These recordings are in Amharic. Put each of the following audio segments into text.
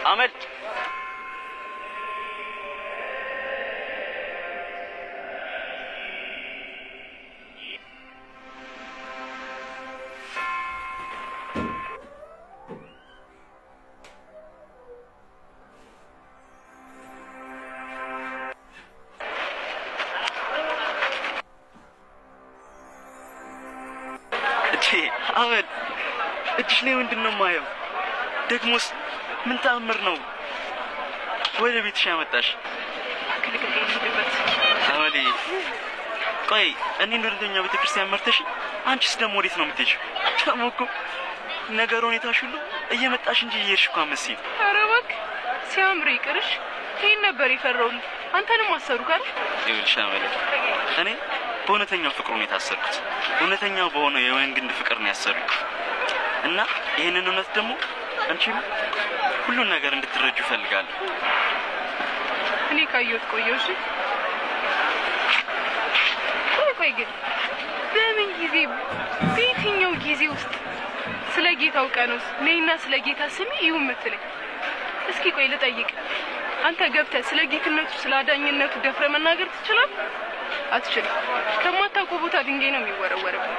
አመል አመል እጅሽ ላይ ምንድነው ማየው? ደግሞስ ምን ተአምር ነው ወደ ቤትሽ ያመጣሽ? አመሊ ቆይ እኔ እንደተኛው ቤተክርስቲያን መርተሽ አንቺስ ደግሞ ወዴት ነው የምትሄጂው? ተሞኩ ነገር ሁኔታሽ ሁሉ እየመጣሽ እንጂ እየሄድሽ እኮ አትመስይም። ኧረ እባክህ ሲያምር ይቅርሽ። ይሄን ነበር የፈራሁት። አንተንም አሰሩ ካል ይኸውልሽ አመሊ እኔ በእውነተኛው ፍቅር ነው የታሰርኩት። እውነተኛው በሆነው የወይን ግንድ ፍቅር ነው ያሰሩኝ እና ይሄንን እውነት ደግሞ አንቺም ሁሉን ነገር እንድትረጁ ፈልጋለሁ። እኔ ካየሁት ቆየሁሽ። ቆይ ግን በምን ጊዜ በየትኛው ጊዜ ውስጥ ስለ ጌታው ቀኖስ ነይና ስለ ጌታ ስሚ ይሁን የምትለኝ? እስኪ ቆይ ልጠይቅ። አንተ ገብተህ ስለ ጌትነቱ ስለ አዳኝነቱ ደፍረ መናገር ትችላለህ? አትችልም። ከማታውቀው ቦታ ድንጋይ ነው የሚወረወርብህ።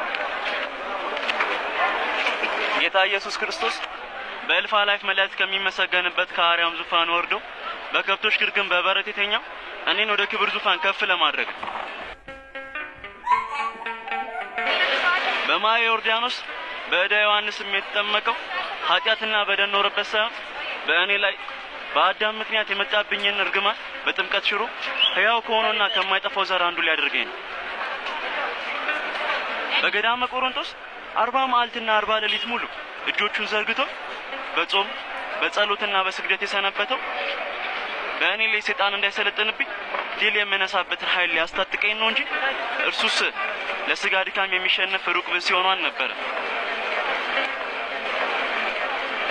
ጌታ ኢየሱስ ክርስቶስ በእልፍ አእላፍ መላእክት ከሚመሰገንበት ከአርያም ዙፋን ወርዶ በከብቶች ግርግም በበረት የተኛው እኔን ወደ ክብር ዙፋን ከፍ ለማድረግ በማየ ዮርዳኖስ በእደ ዮሐንስ የተጠመቀው ኃጢአትና በደል ኖረበት ሳይሆን በእኔ ላይ በአዳም ምክንያት የመጣብኝን እርግማን በጥምቀት ሽሮ ሕያው ከሆነና ከማይጠፋው ዘር አንዱ ሊያደርገኝ ነው። በገዳመ ቆሮንቶስ 40 መዓልትና 40 ሌሊት ሙሉ እጆቹን ዘርግቶ በጾም በጸሎትና በስግደት የሰነበተው በእኔ ላይ ሰይጣን እንዳይሰለጥንብኝ ድል የምነሳበትን ኃይል ሊያስታጥቀኝ ነው እንጂ እርሱስ ለስጋ ድካም የሚሸነፍ ሩቅ ብእሲ ሆኖ አልነበረም።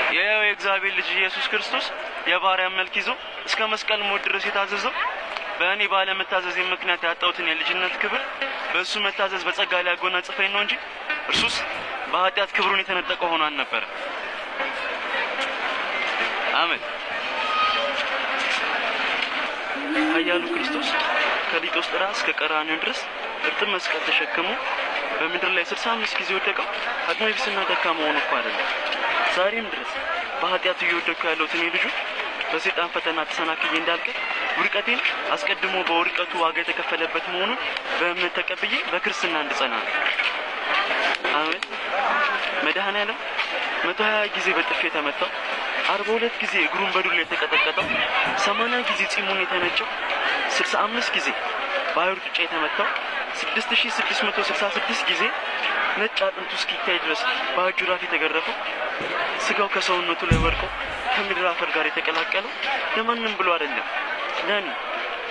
የሕያው የእግዚአብሔር ልጅ ኢየሱስ ክርስቶስ የባሪያን መልክ ይዞ እስከ መስቀል ሞት ድረስ የታዘዘው በእኔ ባለመታዘዝ ምክንያት ያጣሁትን የልጅነት ክብር በእሱ መታዘዝ በጸጋ ሊያጎናጽፈኝ ነው እንጂ እርሱስ በኃጢአት ክብሩን የተነጠቀ ሆኖ አልነበረም። አሜን። ኃያሉ ክርስቶስ ከሊጦስ ጥራ እስከ ቀራንዮ ድረስ እርጥብ መስቀል ተሸክሞ በምድር ላይ 65 ጊዜ ወደቀው አቅመ ቢስና ደካማ ሆኖ እኮ አይደለም። ዛሬም ድረስ በኃጢአት እየወደኩ ያለሁት እኔ ልጁ በሰይጣን ፈተና ተሰናክዬ እንዳልቀር ውድቀቴን አስቀድሞ በውድቀቱ ዋጋ የተከፈለበት መሆኑን በእምነት ተቀብዬ በክርስትና እንድጸና ነው። አሜን። መድኃኔዓለም 120 ጊዜ በጥፊ የተመታው 42 ጊዜ እግሩን በዱላ የተቀጠቀጠው 80 ጊዜ ጺሙን የተነጨው 65 ጊዜ በአይሁድ ጡጫ የተመታው 6666 ጊዜ ነጭ አጥንቱ እስኪታይ ድረስ በአጁራት የተገረፈው ስጋው ከሰውነቱ ላይ ወድቆ ከምድር አፈር ጋር የተቀላቀለው ለማንም ብሎ አይደለም፣ ለኔ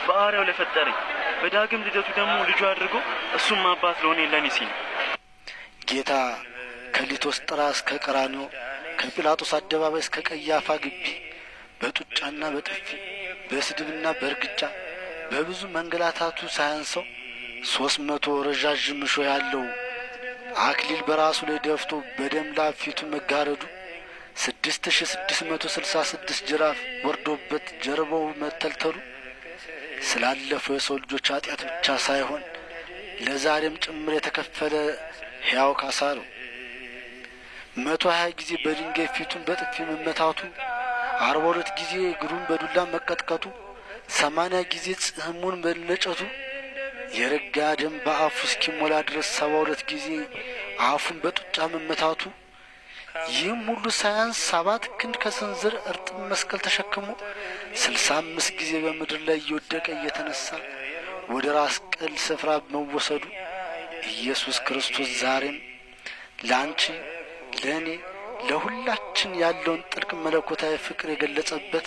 በአርያው ለፈጠረኝ በዳግም ልደቱ ደግሞ ልጁ አድርጎ እሱም አባት ለሆነ ለኔ ሲል ጌታ ከሊጦስ ጥራ እስከ ቀራንዮ ከጲላጦስ አደባባይ እስከ ቀያፋ ግቢ በጡጫና በጥፊ በስድብና በእርግጫ በብዙ መንገላታቱ ሳያንሰው 300 ረዣዥም እሾህ ያለው አክሊል በራሱ ላይ ደፍቶ በደም ላብ ፊቱ መጋረዱ 6666 ጅራፍ ወርዶበት ጀርባው መተልተሉ ስላለፈው የሰው ልጆች ኃጢአት ብቻ ሳይሆን ለዛሬም ጭምር የተከፈለ ሕያው ካሳ ነው። 120 ጊዜ በድንጋይ ፊቱን በጥፊ መመታቱ 42 ጊዜ እግሩን በዱላ መቀጥቀጡ 80 ጊዜ ጽሕሙን መለጨቱ የረጋ ደም በአፉ እስኪሞላ ድረስ 72 ጊዜ አፉን በጡጫ መመታቱ ይህም ሁሉ ሳያንስ 7 ክንድ ከስንዝር እርጥብ መስቀል ተሸክሞ 65 ጊዜ በምድር ላይ እየወደቀ እየተነሳ ወደ ራስ ቅል ስፍራ መወሰዱ ኢየሱስ ክርስቶስ ዛሬም ለአንቺ፣ ለእኔ፣ ለሁላችን ያለውን ጥልቅ መለኮታዊ ፍቅር የገለጸበት